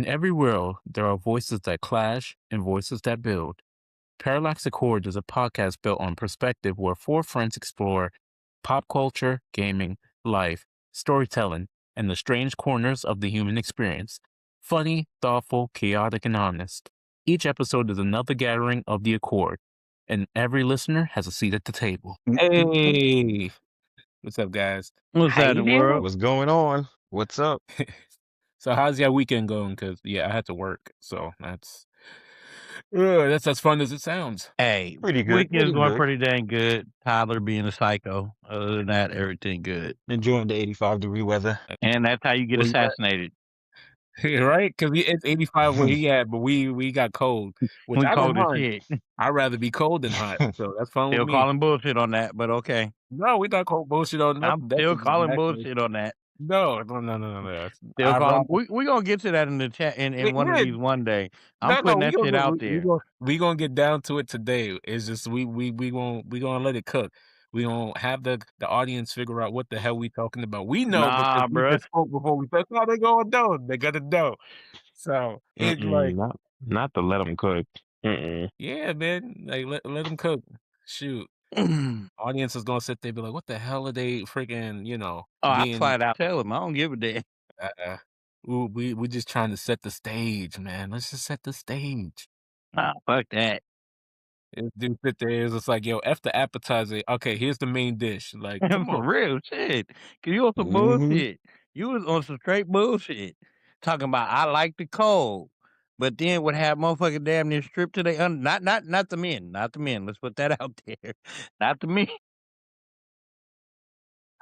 In every world, there are voices that clash and voices that build. Parallax Accord is a podcast built on perspective where four friends explore pop culture, gaming, life, storytelling, and the strange corners of the human experience. Funny, thoughtful, chaotic, and honest. Each episode is another gathering of the Accord, and every listener has a seat at the table. Hey, what's up, guys? What's How that you in the doing? world? What's going on? What's up? So, how's your weekend going? Because I had to work, so that's as fun as it sounds. Hey, Pretty good. weekend's Pretty going good. pretty dang good. Tyler being a psycho. Other than that, everything good. Enjoying the 85-degree weather. And that's how you get Where you at? assassinated. Right? Because it's 85 where he at, but we got cold, which We I don't cold as mind. shit. I'd rather be cold than hot, so that's fine with Still me. calling bullshit on that, but okay. No, we not cold bullshit on nothing. I'm That's still just calling exactly- bullshit on that. No. Still calling. We're going to get to that in the chat in one of these one day. I'm putting that shit out there. We gonna get down to it today. It's just we gonna let it cook. We gonna have the audience figure out what the hell we talking about. We know, Nah, because we bruh. just spoke before we said, "No, they gonna know. They gotta know." So it's like, not to let them cook. yeah, man, like let them cook. Shoot, audience is gonna sit there and be like, "What the hell are they freaking?" I flat out tell him I don't give a damn. We just trying to set the stage, man. Let's just set the stage. Nah, fuck that. Dude sit there, it's just like, yo, F the appetizer. Okay, here's the main dish. Like, come For on. real, shit. Cause you on some bullshit. You was on some straight bullshit. Talking about I like the cold, but then would have motherfucking damn near stripped to they not the men, not the men. Let's put that out there. Not the men.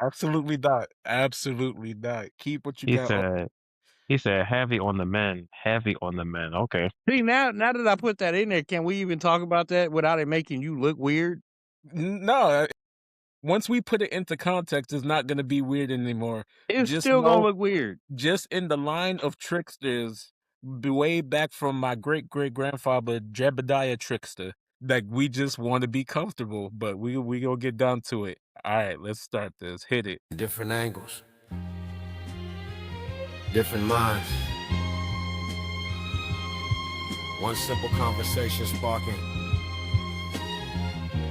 Absolutely not. Absolutely not. Keep what you got. He said heavy on the men. Heavy on the men. Okay. See, now that I put that in there, can we even talk about that without it making you look weird? No. Once we put it into context, it's not going to be weird anymore. It's still going to look weird. Just in the line of tricksters, way back from my great-great-grandfather, Jebediah Trickster, like, we just want to be comfortable, but we going to get down to it. All right, let's start this. Hit it. Different angles. Different minds. One simple conversation sparking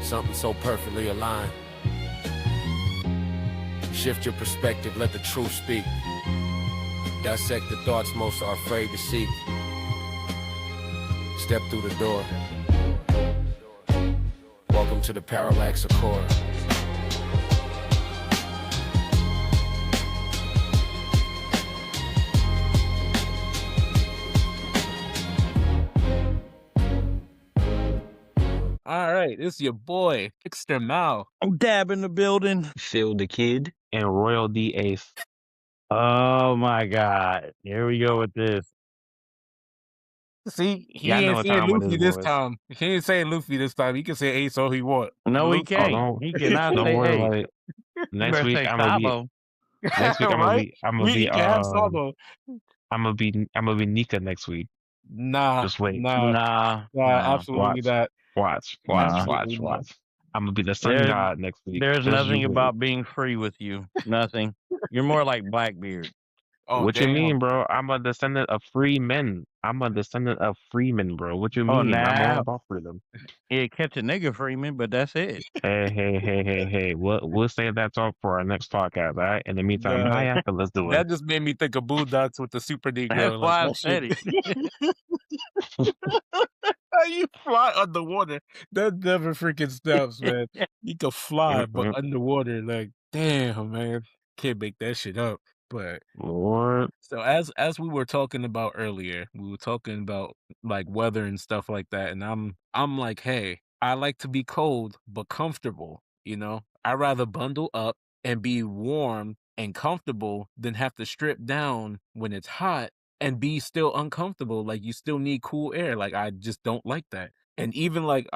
something so perfectly aligned. Shift your perspective, let the truth speak. Dissect the thoughts most are afraid to seek. Step through the door. Welcome to the Parallax Accord. All right, it's your boy, Trickster Mal. I'm Dab in the building. Phil the Kid and Royal D Ace. Oh my God. Here we go with this. See, he ain't saying Luffy this time. He ain't saying Luffy this time. He can say Ace all he want. No, he can't. He cannot say worry Ace. about it. Next week I'm gonna be Nika next week. Nah, just wait. Nah, absolutely not. Watch. I'm gonna be the sun god next week. There's nothing about being free with you. Nothing. You're more like Blackbeard. Oh, what you mean, bro? I'm a descendant of free men. Bro. What you mean? I'm all about freedom. Yeah, catch a nigga, Freeman, but that's it. Hey. We'll save that talk for our next podcast, all right? In the meantime, let's do it. That just made me think of Boondocks with the Super Negro. That's why I said it. You fly underwater. That never freaking stops, man. You can fly, but underwater, like, damn, man. Can't make that shit up. But Lord. So as we were talking about earlier, we were talking about like weather and stuff like that, and I'm like, hey, I like to be cold but comfortable. I'd rather bundle up and be warm and comfortable than have to strip down when it's hot and be still uncomfortable. Like, you still need cool air. Like, I just don't like that. And even like,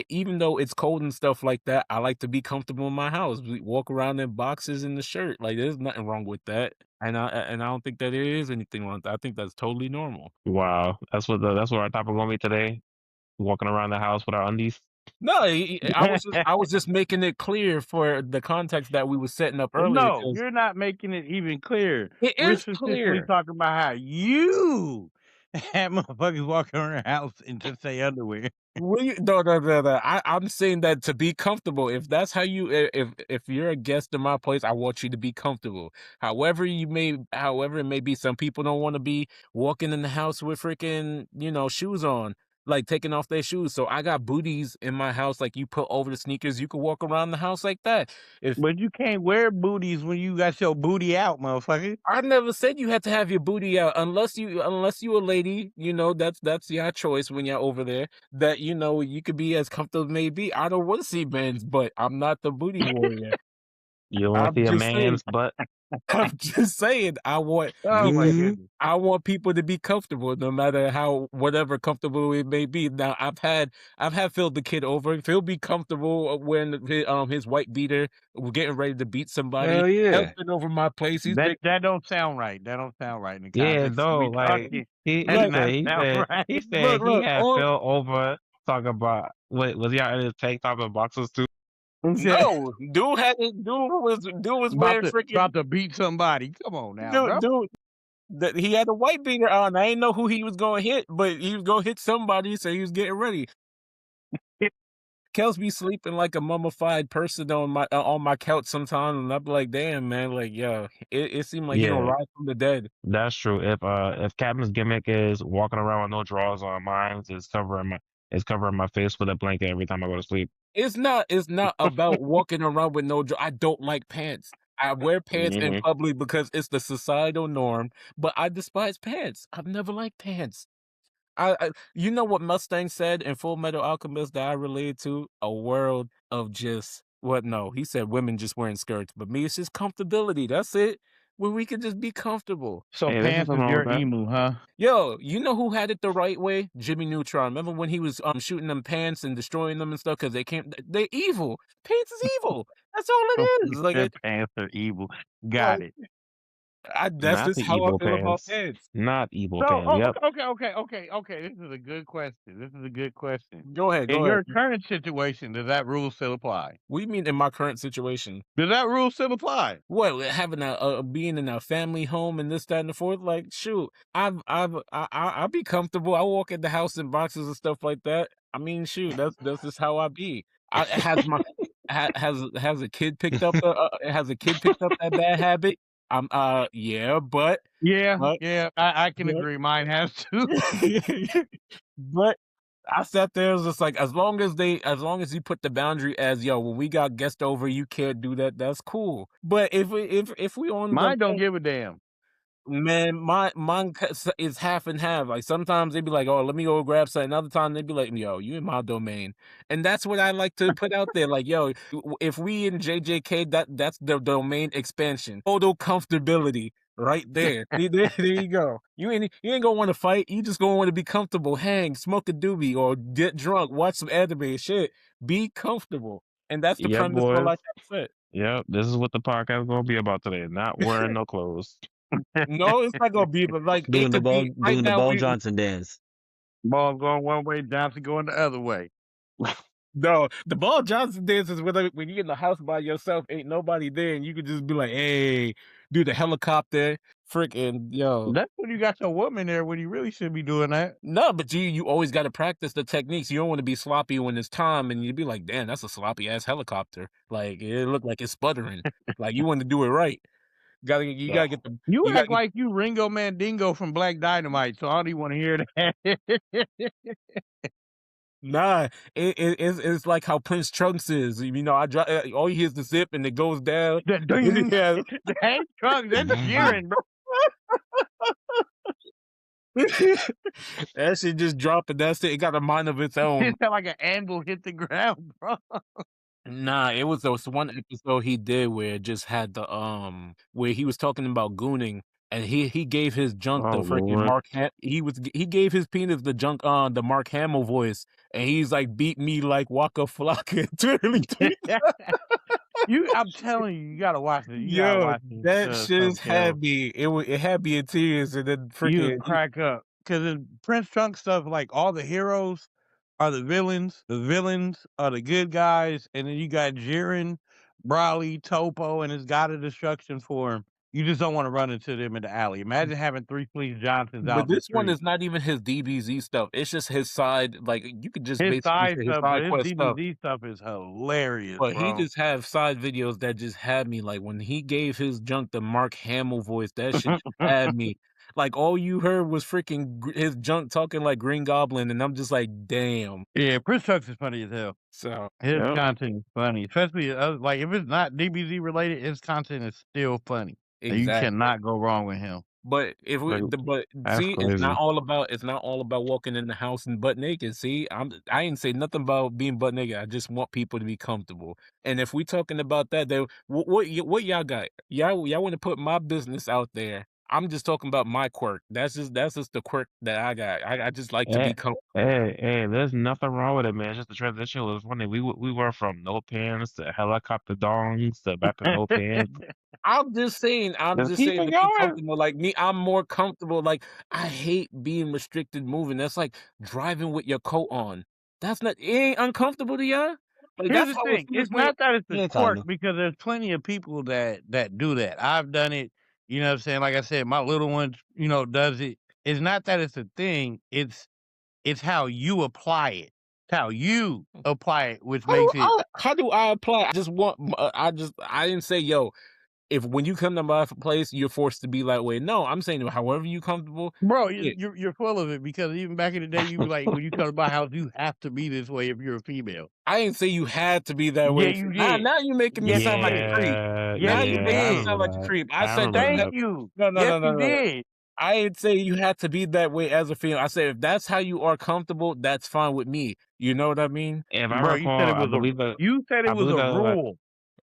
even though it's cold and stuff like that, I like to be comfortable in my house. We walk around in boxes in the shirt. Like, there's nothing wrong with that. And I don't think that there is anything wrong with that. I think that's totally normal. Wow, that's what our topic gonna be today. Walking around the house with our undies. No, I was just making it clear for the context that we were setting up earlier. No, you're not making it even clear. It is clear. We're talking about how you Had motherfuckers walking around the house in just their underwear. No. I'm saying that to be comfortable. If that's how you, if you're a guest in my place, I want you to be comfortable. However it may be, some people don't want to be walking in the house with freaking, shoes on, like taking off their shoes. So I got booties in my house, like you put over the sneakers. You can walk around the house like that. If But you can't wear booties when you got your booty out, motherfucker. I never said you had to have your booty out unless you a lady, that's your choice when you're over there. That you could be as comfortable as may be. I don't want to see men's, but I'm not the booty warrior. You want I'm to see a just saying. man's butt? I'm just saying. I want Oh my people. goodness. I want people to be comfortable, no matter how whatever comfortable it may be. Now I've had Phil the kid over. Phil be comfortable when his white beater, we're getting ready to beat somebody. Hell Phil's yeah. been over my place. He's been That don't sound right. That don't sound right in the Yeah, context though. we Like talking. That do like not sound he right. said he look. had Phil over talking about wait, was y'all in his tank top and boxers too? Who said No, dude was wearing freaking about to beat somebody? Come on now, bro. dude. That he had a white beater on. I didn't know who he was going to hit, but he was going to hit somebody, so he was getting ready. Kels be sleeping like a mummified person on my couch sometimes, and I'm like, damn man, like yo, it seemed like he don't Yeah, rise from the dead. that's true. If Captain's gimmick is walking around with no drawers on, mine is covering my face with a blanket every time I go to sleep. It's not about walking around with no. I don't like pants. I wear pants in Mhm. public because it's the societal norm, but I despise pants. I've never liked pants. You know what Mustang said in Full Metal Alchemist that I related to? A world of just what? No, he said women just wearing skirts, but me, it's just comfortability. That's it. Where we can just be comfortable. So Hey, there's pants nothing is wrong with your that. emu, huh? Yo, you know who had it the right way? Jimmy Neutron. Remember when he was shooting them pants and destroying them and stuff because they can't. They're evil. Pants is evil. That's all it is. Like, Your pants are evil. like Got it. that's Not just the how I evil feel about pants. pants. Not evil So, pants. Yep. okay. This is a good question. This is a good question. Go ahead. In Go ahead. your current situation, does that rule still apply? What do you mean in my current situation? Does that rule still apply? What, having being in a family home and this, that, and the fourth? Like, shoot, I'll be comfortable. I walk in the house in boxes and stuff like that. I mean, shoot, that's just how I be. Has a kid picked up that bad habit? Yeah, Yeah, but yeah, I can but agree. Mine has to. but I sat there, it was just like, as long as you put the boundary as, yo, when we got guests over, you can't do that, that's cool. But if we on the Mine don't give a damn. man, mine is half and half. Like sometimes they'd be like, "Oh, let me go grab something." Other time they'd be like, "Yo, you in my domain," and that's what I like to put out there. Like, yo, if we in JJK, that's the domain expansion, total comfortability, right there. There you go. You ain't gonna want to fight. You just gonna want to be comfortable, hang, smoke a doobie, or get drunk, watch some anime. Shit, be comfortable, and that's the Yep, premise for boys. Life Set. Yep. This is what the podcast is gonna be about today. Not wearing no clothes. No, it's not gonna be, but like it Doing the could ball be right doing the now. Ball Johnson dance. Ball going one way, Johnson going the other way. No, the ball Johnson dance is when you in the house by yourself, ain't nobody there, and you could just be like, "Hey," do the helicopter, freaking yo. That's when you got your woman there when you really should be doing that. No, but you always got to practice the techniques. You don't want to be sloppy when it's time, and you'd be like, "Damn, that's a sloppy ass helicopter." Like it looked like it's sputtering. Like you want to do it right. You gotta get the You you got act like you Ringo Mandingo from Black Dynamite, so I don't even want to hear that. nah. It's like how Prince Trunks is. I drop all you hear is the zip, and it goes down. The ding, Yeah. the hand trunk, that's cheering, bro. That shit just dropped and that's it. It got a mind of its own. It sound like an anvil hit the ground, bro. Nah, it was this one episode he did where it just had the where he was talking about gooning and he gave his junk the Oh freaking Lord. he gave his penis the junk the Mark Hamill voice and he's like beat me like Waka Flocka. I'm telling you, you gotta watch it. You gotta Yo, watch it. that shit had Kels. me. It had me in tears and then You freaking crack up. Cause in Prince Trunk stuff, like all the heroes are the villains are the good guys, and then you got Jiren, Brawley, Topo, and his God of Destruction form. You just don't want to run into them in the alley. Imagine having 3 Fleece Johnsons out But in the this one street. is not even his DBZ stuff. It's just his side. Like you could just His basically side say his stuff, but side his quest stuff. DBZ stuff is hilarious, But he bro. just have side videos that just had me like when he gave his junk the Mark Hamill voice, that shit just had me. Like all you heard was freaking his junk talking like Green Goblin, and I'm just like, damn. Yeah, Prince Chucks is funny as hell. So His Yep. content is funny, especially like if it's not DBZ related, his content is still funny. And you exactly. cannot go wrong with him. But if we, Like, but that's see, crazy. it's not all about walking in the house and butt naked. See, I ain't say nothing about being butt naked. I just want people to be comfortable. And if we talking about that, then what y'all got? Y'all want to put my business out there? I'm just talking about my quirk. That's just the quirk that I got. I just like to be comfortable. Hey, there's nothing wrong with it, man. It's just the transition was funny. We were from no pants to helicopter dongs to back to no pants. I'm just saying Just keep to it be going. comfortable. Like me, I'm more comfortable. Like I hate being restricted moving. That's like driving with your coat on. That's not it ain't uncomfortable to y'all. Like Here's that's the how it thing. feels It's when not that it's a Yeah, quirk kinda. because there's plenty of people that do that. I've done it. You know what I'm saying? Like I said, my little one, does it. It's not that it's a thing. It's how you apply it. It's how you apply it, which makes it. how do I apply? I just want I didn't say yo. If when you come to my place, you're forced to be that way. No, I'm saying however you comfortable. Bro, Yeah. you're full of it because even back in the day, you be like, when you come to my house, you have to be this way if you're a female. I didn't say you had to be that Yeah, way. you Now, did. now you're making me Yes, sound you like a did. creep. Yes, Now you you're Yeah, making I me did. sound remember like a that. creep. I I said remember you. Thank that. you. No, no, Yes, no, no, you no, no. did. I didn't say you had to be that way as a female. I said if that's how you are comfortable, that's fine with me. You know what I mean? If I Bro, recall, you said it I was believe a that rule.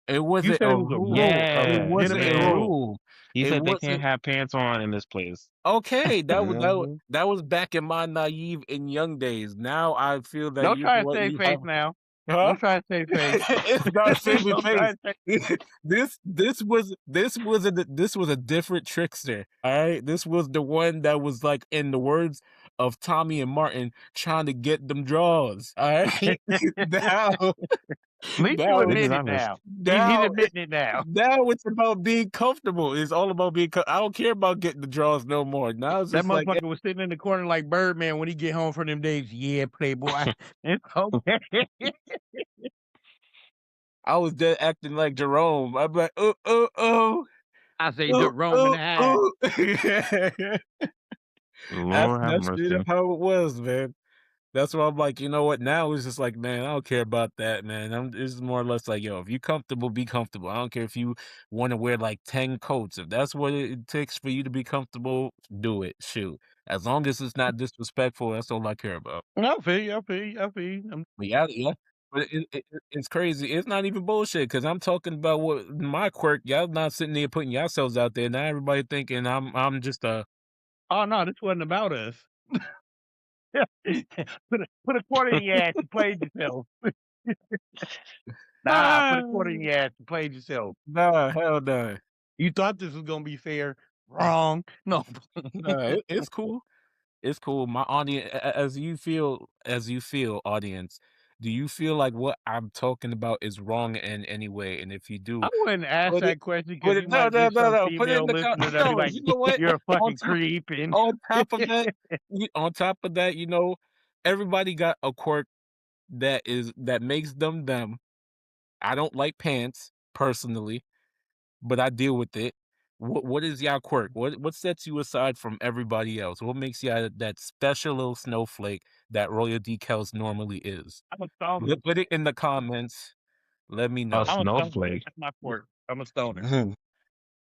It You wasn't said a it was a rule. rule, a It yeah, wasn't legitimate a yeah. rule. rule. He It said they can't wasn't have pants on in this place. okay. Mhm. That was back in my naive and young days. Now I feel that Don't you try to what save you face have, now. huh? Don't try to save face. It's not saving Don't try face. to save. This was a different trickster. All right, this was the one that was like in the words of Tommy and Martin trying to get them draws. All right, now At least you now Niggas admit it honest. now. He's now admitting it now. now it's about being comfortable. It's all about being. I don't care about getting the draws no more. Now it's That just like motherfucker was sitting in the corner like Birdman when he get home from them days. Yeah, playboy. It's okay. I was just acting like Jerome. I'm like, oh, I say oh, Jerome in oh, the house. oh. Lord have That's straight mercy. up how it was, man. That's why I'm like, you know what? Now it's just like, man, I don't care about that, man. It's more or less like, yo, if you comfortable, be comfortable. I don't care if you want to wear like 10 coats. If that's what it takes for you to be comfortable, do it. Shoot. As long as it's not disrespectful, that's all I care about. I feel you. I feel you. I feel you. But yeah, yeah. But it's crazy. It's not even bullshit because I'm talking about what my quirk. Y'all not sitting there putting yourselves out there. Now everybody thinking I'm just a Oh no, this wasn't about us. Put a quarter in your ass. You played yourself. Nah, put a quarter in your ass. You played yourself. nah, hell no. You thought this was gonna be fair. Wrong. No. Nah, it's cool. It's cool. My audience, as you feel, audience, do you feel like what I'm talking about is wrong in any way? And if you do, I wouldn't ask put it, that question put because it, you no, might no, get no, some no, put it female in the listener that be no. like, You know what? "You're a On fucking top, creep," and on top of that, on top of that, everybody got a quirk that makes them them. I don't like pants personally, but I deal with it. What is y'all quirk? What sets you aside from everybody else? What makes y'all that special little snowflake that Royal Decals normally is? I'm a stoner. Put it in the comments. Let me A know. I'm a stoner. snowflake. That's my quirk. I'm a stoner. Mhm.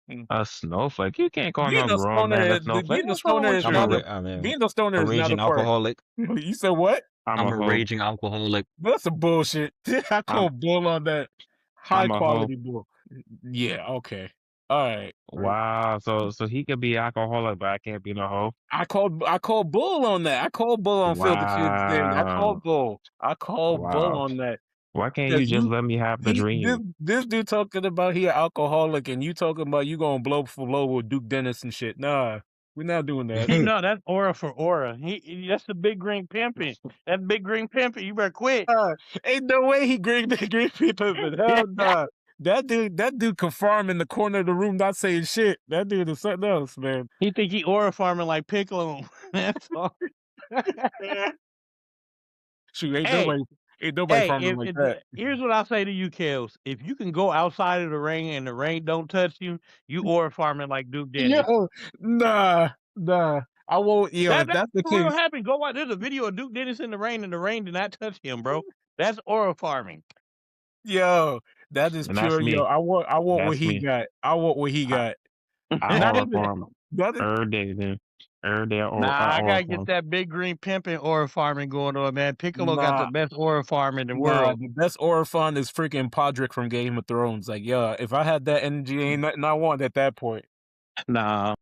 Mm. A snowflake. You can't call no Being a grown man a stoner, snowflake. being a What's wrong stoner with is I'm a not ra a you? I mean, being a stoner a is not a raging quirk. alcoholic. You said what? I'm I'm a a hoe. raging alcoholic. That's some bullshit. I I'm call bull on that. High I'm a hoe. quality bull. Yeah, okay. All right. Wow. So he could be alcoholic, but I can't be no hoe. I call bull on that. I call bull on Phil the Kid's thing. I call Wow. bull. I call bull Wow. on that. Why can't you Cause just let me have the dream? this dude talking about he an alcoholic and you talking about you gonna blow for blow with Duke Dennis and shit. Nah, we're not doing that. No, that's aura for aura. That's the big green pimping. That's big green pimping. You better quit. Ain't no way he green people, but hell nah. that dude can farm in the corner of the room, not saying shit. That dude is something else, man. He think he aura farming like Piccolo. That's all. Shoot, Hey, ain't nobody hey, farming like if that. here's what I say to you, Kels. If you can go outside of the ring and the rain don't touch you, you aura farming like Duke Dennis. Yo, nah. I won't. Yo, if That's that's the for real case, happened. Go watch. There's a video of Duke Dennis in the rain, and the rain did not touch him, bro. That's aura farming. yo, that is And that's pure. Yo, me. I want what That's he me. got. I want what he I, got. I Not aura even. farm Not even every day, man. Every day I Nah, I aura gotta get farm. that big green pimping aura farming going on, man. Piccolo got the nah. best aura farm in the Nah, world. the best Orifon is freaking Podrick from Game of Thrones. Like, yo, if I had that energy, ain't nothing I want at that point. Nah,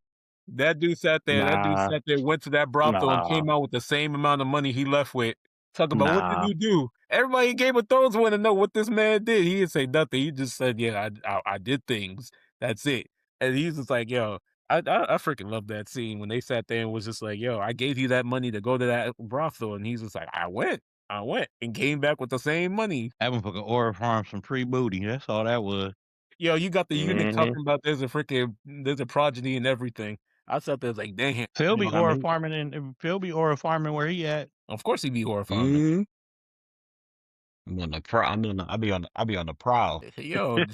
That dude sat there. That dude Nah, sat there, went to that brothel, and nah, came out with the same amount of money he left with. Talk about what did nah. you do? Everybody in Game of Thrones want to know what this man did. He didn't say nothing. He just said, "Yeah, I did things. That's it." And he's just like, "Yo, I freaking love that scene when they sat there and was just like, yo, I gave you that money to go to that brothel,' and he's just like, I went, and came back with the same money." That motherfucker aura farm some free booty. That's all that was. Yo, you got the eunuch Mhm. talking about there's a progeny and everything. I sat there like, damn, Phil you be know what I aura mean? farming and Phil be aura farming where he at. Of course he'd be horrifying. Mm-hmm. I be on the prowl. Yo,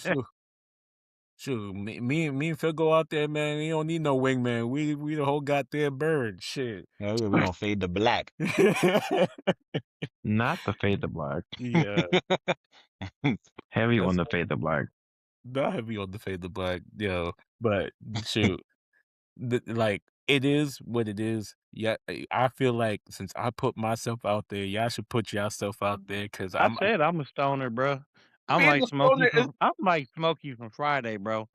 shoot, me and Phil go out there, man. We don't need no wingman. We the whole goddamn bird. Shit. Hell yeah, we gonna fade to black. Not the Fade the Black. Yeah, Heavy that's on the Fade the Black. not heavy on the fade the black, yo. But shoot, like it is what it is. Yeah, I feel like since I put myself out there, y'all should put yourself out there because I said I'm a stoner, bro. I'm being like a stoner is. Smokey from Friday, bro.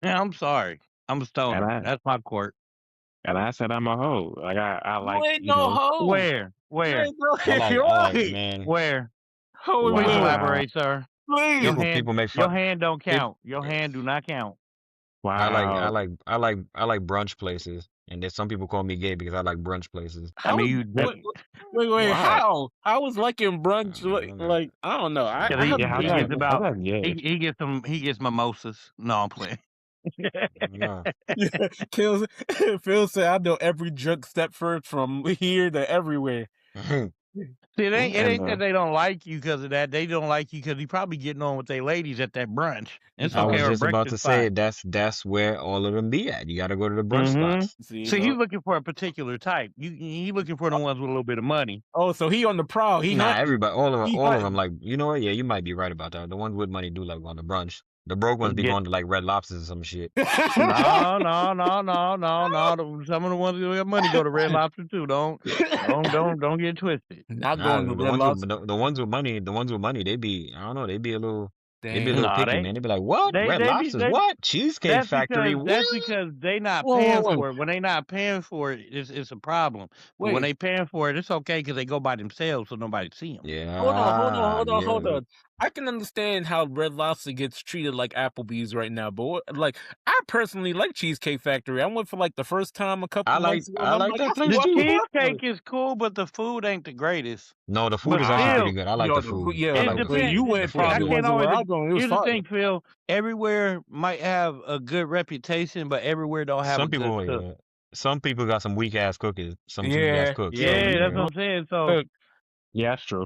I'm sorry. I'm a And stoner. I That's my court. and I said I'm a hoe. Like I You like, ain't no hoe. Where? You Where? ain't no. I You're like, right. man. Where? Hoe Please man. wow, elaborate, sir. Please. People make Your fun. hand don't People, count. Your hand do not count. wow. I like brunch places, and then some people call me gay because I like brunch places. I How mean, is you wait, wait, Why? how is liking brunch I don't know. like I don't know. I Cause have he, Yeah, to he try gets it. how's about that gay? he gets mimosas. No, I'm playing. I don't know. Yeah, Phil said I know every drunk Stepford from here to everywhere. See, it ain't And that they don't like you because of that. They don't like you because he probably getting on with their ladies at that brunch. It's I okay, was or just about breakfast to spot. say that's where all of them be at. You got to go to the brunch Mm-hmm. spots. See, So he's looking for a particular type. He looking for the ones with a little bit of money. oh, so he on the prowl. He Nah, hunting. everybody, He all of them. hunting. Like, you know what? Yeah, you might be right about that. The ones with money do like going to brunch. The broke ones be Get going to like Red Lobsters or some shit. no. Some of the ones who got money go to Red Lobster too. Don't get twisted. Not Nah, going to Red Lobster. the ones with money, they be, I don't know, they be a little Damn. picky, man. They be like, what? Red They be Lobsters? What? Cheesecake Factory? What? that's because they not Whoa, paying whoa, whoa. for it. When they not paying for it, it's a problem. But when Wait. they paying for it, it's okay because they go by themselves, so nobody see them. Yeah, Hold yeah. on. I can understand how Red Lobster gets treated like Applebee's right now, but like I personally like Cheesecake Factory. I went for like the first time a couple months ago, and I I'm like like, that I place The fucking too. love cheesecake it. is cool, but the food ain't the greatest. No, the food But is actually still, pretty good. I like the food. Yeah, I it like the where food. you depends. went The food is I probably good. can't wasn't always. where I go. It was Here's the fire. thing, Phil. Everywhere might have a good reputation, but everywhere don't have a Some good people, cook. yeah. Some people got some weak ass cookies, some weak ass Yeah, cooks. So Yeah, you that's know, what I'm saying. look, yeah, that's true.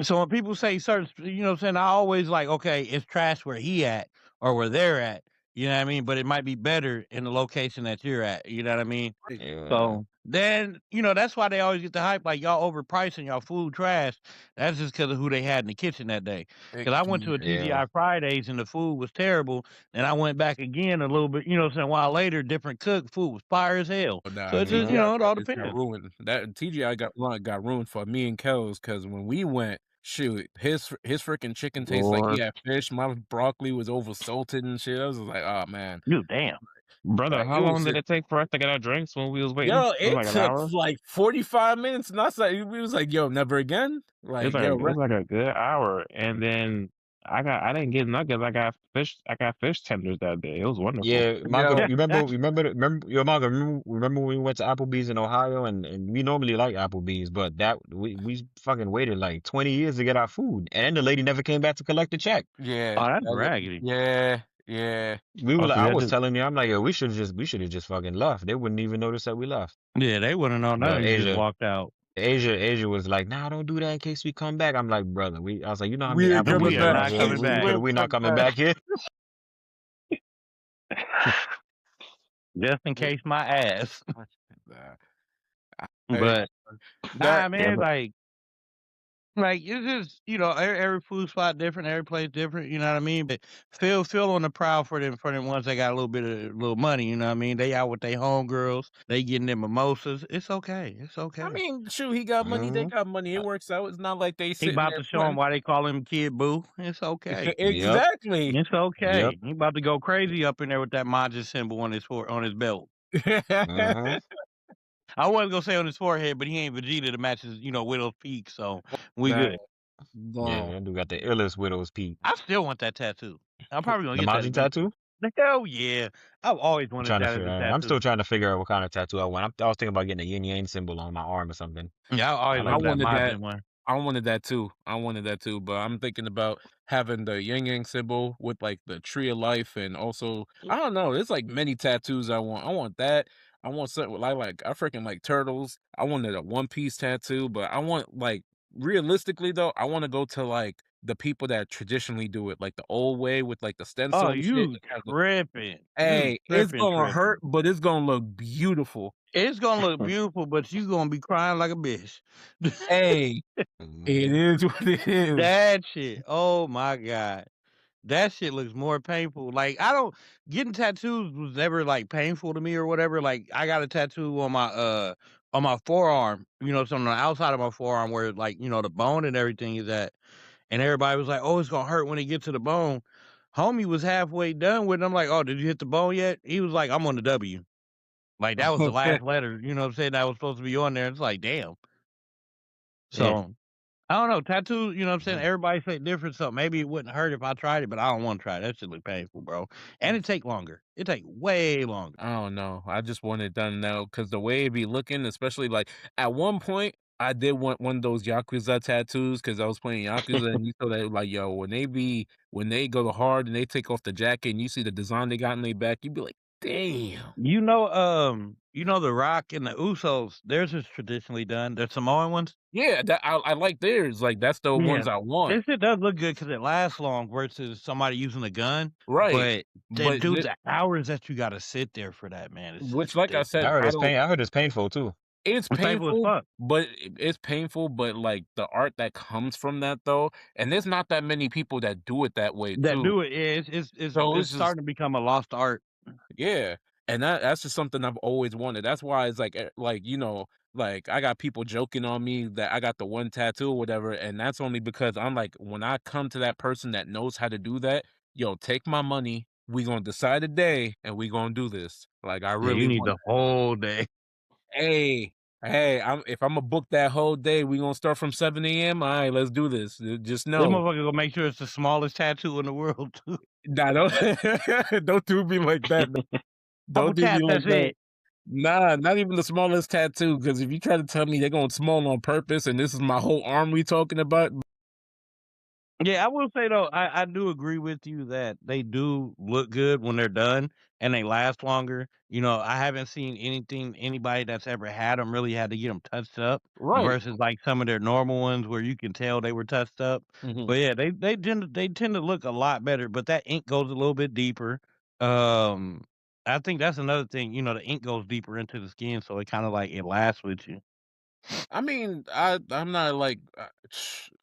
So when people say certain, you know what I'm saying, I always like, okay, it's trash where he at or where they're at. You know what I mean? But it might be better in the location that you're at. You know what I mean? yeah. So then, that's why they always get the hype, like y'all overpricing y'all food trash. That's just because of who they had in the kitchen that day. Because I went to a Yeah. TGI Fridays and the food was terrible. And I went back again a little bit, you know what I'm saying, a while later, different cook, food was fire as hell. nah, So it just, Yeah. it all TGI got depends. ruined. That TGI got ruined for me and Kels because when we went, shoot, his freaking chicken tastes like he Lord. had fish. My broccoli was over salted and shit. I was just like, oh man, Dude, damn. Brother, like how it long was did it take for us to get our drinks when we was waiting? yo. It was It like an took hour. like 45 minutes, and I was like, we was like, yo, never again. It was Like, yo, like a good hour, and then I didn't get nuggets. I got fish tenders that day. It was wonderful. Yeah, Manga, Yo, remember when we went to Applebee's in Ohio and we normally like Applebee's, but that we fucking waited like 20 years to get our food. And the lady never came back to collect the check. yeah, Oh, that's raggedy. yeah, yeah. We were Oh, like, so I y'all was just telling you, I'm like, yo, we should have just fucking left. They wouldn't even notice that we left. Yeah, they wouldn't know But nothing. You just walked out. Asia was like, nah, don't do that in case we come back. I'm like, brother, I was like, you know how many We ain't We coming Applebee's are back. around not here? coming back. We We not ain't coming coming back here. Just in case my ass. back. Hey, But that nah, yeah, man, but like it's just every food spot different, every place different. You know what I mean? But feel on the proud for them ones that got a little money. You know what I mean? They out with their homegirls, they getting them mimosas. It's okay. It's I okay. mean, shoot, he got money. They Hmm. got money. It works out. It's not like they He sitting about there to show him fronting. why they call him Kid Boo. It's okay. Yep. Exactly. It's Yep. okay. He about to go crazy up in there with that Majin symbol on his belt. Hmm. I wasn't gonna say on his forehead, but he ain't Vegeta to match his, Widow's Peak, so we Nah, good. Yeah, no. that dude got the illest widow's peak. I still want that tattoo. I'm probably gonna The get that Majin eventually. tattoo? The hell yeah. I've always I'm wanted trying to that as figure. a I'm tattoo. still trying to figure out what kind of tattoo I want. I was thinking about getting a yin yang symbol on my arm or something. Yeah, I I always I like wanted that that. wanted that. Majin one. I wanted that too. I wanted that too. But I'm thinking about having the yin yang symbol with like the tree of life, and also I don't know. There's like many tattoos I want. I want that. I want something like I freaking like turtles. I wanted a One Piece tattoo, but I want like realistically though, I want to go to like the people that traditionally do it, like the old way with like the Oh, stencil and shit. you tripping. You Hey, it's tripping, gonna hurt, tripping. but it's gonna look beautiful. It's gonna look beautiful, but you gonna be crying like a bitch. Hey, it Mhm. is what it is. That shit. Oh my God. That shit looks more painful. Like I don't getting tattoos was never like painful to me or whatever. Like I got a tattoo on my forearm, so on the outside of my forearm where like, the bone and everything is at. And everybody was like, "Oh, it's gonna hurt when it gets to the bone." Homie was halfway done with it. I'm like, "Oh, did you hit the bone yet?" He was like, "I'm on the W." Like that was the last letter, you know what I'm saying, that was supposed to be on there. It's like, damn. yeah. So I don't know. Tattoos, you know what I'm saying? Mhm. Everybody say different, so maybe it wouldn't hurt if I tried it, but I don't want to try it. That shit look painful, bro. And it take longer. It take way longer. I don't know. I just want it done now because the way it be looking, especially like at one point, I did want one of those Yakuza tattoos because I was playing Yakuza and you saw that like, yo, when they go hard and they take off the jacket and you see the design they got in their back, you be like, damn. The Rock and the Usos, theirs is traditionally done. They're Samoan ones. Yeah, that I like theirs. Like that's the Yeah. ones I want. This shit does look good because it lasts long versus somebody using a gun. Right. But But dude, the hours that you gotta sit there for that, man, it's which like I ridiculous. said, I don't I heard it's painful too. it's It's painful as painful, fuck. but it's painful, but like the art that comes from that though, and there's not that many people that do it that way That too. do it, yeah, So it's it's just starting to become a lost art. yeah, and that's just something I've always wanted. That's why it's like like I got people joking on me that I got the one tattoo or whatever, and that's only because I'm like when I come to that person that knows how to do that, yo, take my money. We gonna decide a day, and we gonna do this. Like I Yeah, you really need want the whole day. Hey, hey, if Imma book that whole day, we gonna start from 7 a.m. Alright, let's do this. Just This know. motherfucker gonna make sure it's the smallest tattoo in the world too. Nah, don't don't do me like that. Couple Don't do me taps, like that's that. it. Nah, not even the smallest tattoo, because if you try to tell me they're going small on purpose and this is my whole arm we talking about, Yeah, I will say though, I do agree with you that they do look good when they're done and they last longer. I haven't seen anybody that's ever had them really had to get them touched up right. versus like some of their normal ones where you can tell they were touched up. Mhm. But yeah, they tend to look a lot better, but that ink goes a little bit deeper. Um, I think that's another thing. The ink goes deeper into the skin, so it kind of like it lasts with you. I mean, I'm not like,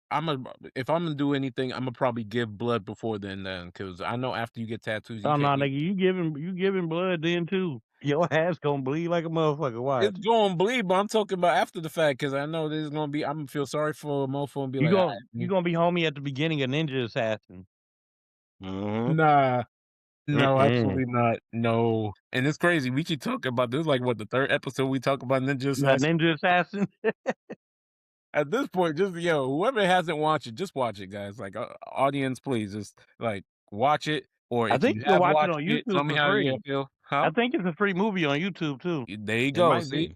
I'm a if Imma do anything, Imma probably give blood before then, because I know after you get tattoos, you Oh no, can't nigga, you giving blood then too. Your ass gonna bleed like a motherfucker. it's Watch. gonna bleed, but I'm talking about after the fact because I know there's gonna be Imma feel sorry for a mofo and be You like, gon' you "Alright, gonna be homie at the beginning of Ninja Assassin. Hmm. nah, no, Mm-mm. absolutely not, no." And it's crazy, we keep talking about this like, what, the 3rd episode we talk about Ninja That Assassin? Ninja Assassin. At this point, just whoever hasn't watched it, just watch it, guys. Like, audience, please just like watch it. Or I if think you you can have watch it watched on it, tell YouTube me for how you free. feel. I How? think it's a free movie on YouTube too. There you It go. might See, be.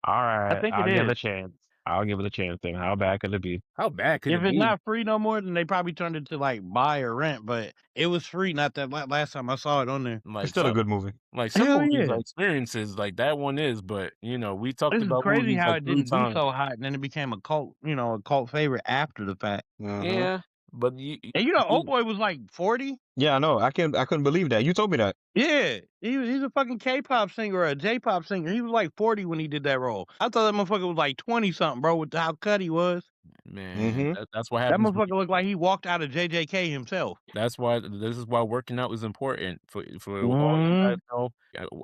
All I right, think it I'll give it is. a chance. I'll give it a chance. Then how bad could it be? how bad could If it it's be? not free no more, then they probably turned it to like buy or rent. But it was free not that last time I saw it on there. It's Like still a some, good movie. like some Hell movies yeah! are experiences. Like that one is, but we talked This is about crazy movies how like it 3 didn't do times. so hot, and then it became a cult, a cult favorite after the fact. Uh-huh. Yeah, but you, And Old you Boy was like 40. Yeah, I know. I couldn't believe that. You told me that. Yeah, he's a fucking K-pop singer or a J-pop singer. He was like 40 when he did that role. I thought that motherfucker was like 20 something, bro, with how cut he was. man, Mm-hmm. that's what That happens. motherfucker looked like he walked out of JJK himself. That's why this is why working out is important for all you guys Mhm. know.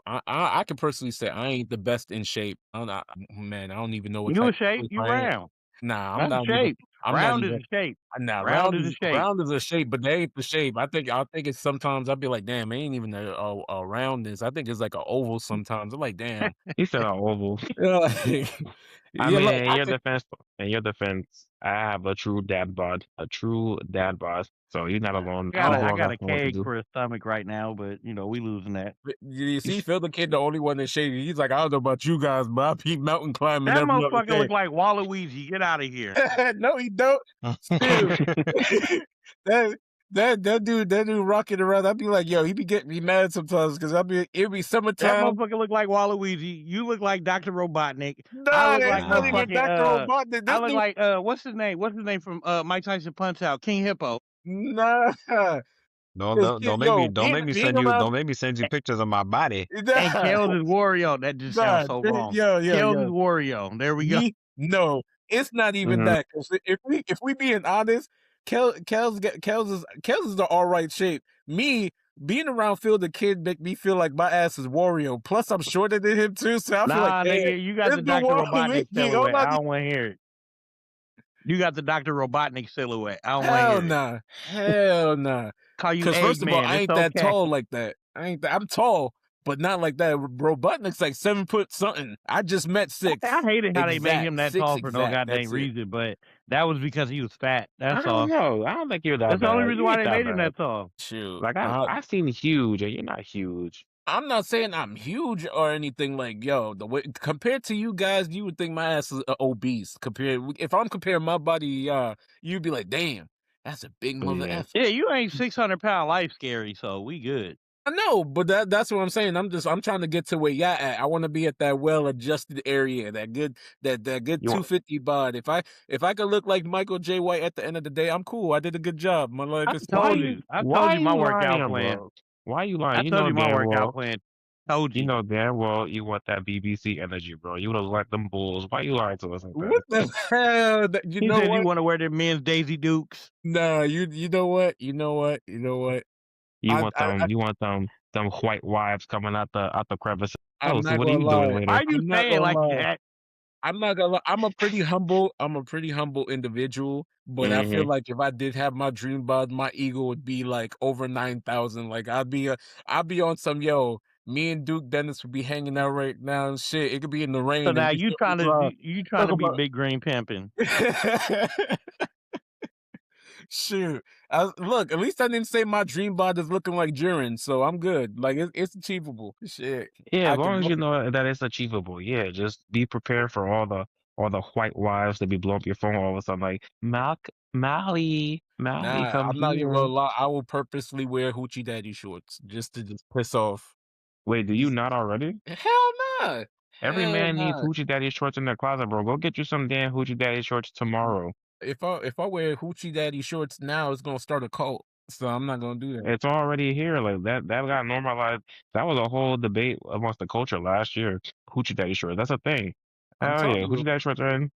I can personally say I ain't the best in shape. I'm not, man. I don't even know what You type a of shape, shape you I am. round. Nah, I'm That's a not even. shape. I'm not Round is even. a shape. Nah, Round is a shape. round is a shape, but they ain't the shape. I think it's sometimes I'll be like, damn, it ain't even a roundness. I think it's like an oval sometimes. I'm like, damn. He said an oval. Yeah, like, I yeah, mean, like I think. in your defense, I have a true dad bod, So you're not alone. Oh, I People got got a what to keg do. for a stomach right now, but we losing that. but you see, Phil the kid, the only one that's shady. He's like, I don't know about you guys, but I be mountain climbing That every other motherfucker day. look like Waluigi. Get out of here. No, he don't. Still, that that dude rocking around. I'd be like, yo, he be getting me mad sometimes because it be That summertime. motherfucker look like Waluigi. You look like Dr. Robotnik. I Nah, look it's like not even Nah. motherfucking Dr. Robotnik. I This look dude, like what's his name? What's his name from Mike Tyson Punch Out? King Hippo. nah. Don't Cause don't kid, don't make me yo, don't make me being send you around, don't make me send you pictures of my body. And nah, Kels is Wario. That just sounds nah, so wrong. Kels is yo. Wario. There we go. No, it's not even Mhm. that. 'Cause if we being honest, Kels is the all right shape. Me being around Phil the kid make me feel like my ass is Wario. Plus, I'm shorter than him too, so I feel like, Nah, man, nigga, you got this the dude Dr. Wario Robotnik make me. silhouette. I don't want to hear it. You got the Dr. Robotnik silhouette. I don't want to Hell hear it. nah, hell nah. Call you Because first of all, Eggman. I It's ain't that okay. tall like that. I'm tall, but not like that. Robotnik's like 7 foot something. I just met I 6 hated how they made him exact. that 6 tall for no exact. goddamn That's it. reason, but that was because he was fat. I That's don't all. know. I don't think you're that That's the only bad. reason You why ain't they that made him bad. that tall. Shoot. Like I've seen huge, and you're not huge. I'm not saying I'm huge or anything like yo. The way compared to you guys, you would think my ass is obese. If I'm comparing my body, you'd be like, damn, that's a big mother Yeah. effer. Yeah, you ain't 600-pound life scary, so we good. I know, but that's what I'm saying. I'm trying to get to where y'all at. I want to be at that well adjusted area, that good You want 250 bod. If I could look like Michael J. White at the end of the day, I'm cool. I did a good job. My life I is why told you you. I told why you my you workout lying, plan. bro? Why you I lying? told you my workout plan. Told You you. know damn well you want that BBC energy, bro. You look like them bulls. Why you lying to us like that? what the hell? You He know said you what? want to wear them men's Daisy Dukes. Nah, you know what? You know what? You know what? I, I You want them white wives coming out the crevice. I'm Oh, so not what are gonna you doing lie. later? Why you I'm not saying gonna like lie. that? I'm not gonna lie. I'm a pretty humble individual, but I feel Hmm. like if I did have my dream bod, my ego would be like over 9,000. Like I'd be on some Me and Duke Dennis would be hanging out right now and shit. It could be in the So rain and now we you still trying to be you trying talk to be about. big green pimping. Shoot, look. At least I didn't say my dream bod is looking like Jiren, so I'm good. Like it's achievable. Shit, Yeah, I as can. long as you know that it's achievable. Yeah, just be prepared for all the white wives to be blowing up your phone all of a sudden like Mally, Nah, come I'm not even here. gonna lie. I will purposely wear hoochie daddy shorts just to just piss off. Wait, do you not already? Hell nah. Every Hell man needs nah. hoochie daddy shorts in their closet, bro. Go get you some damn hoochie daddy shorts tomorrow. If I wear hoochie daddy shorts now, it's gonna start a cult. So I'm not gonna do that. It's already here. Like that got normalized. That was a whole debate amongst the culture last year. Hoochie daddy shorts. That's a thing. I'm Hell yeah. telling Hoochie you. daddy shorts are in.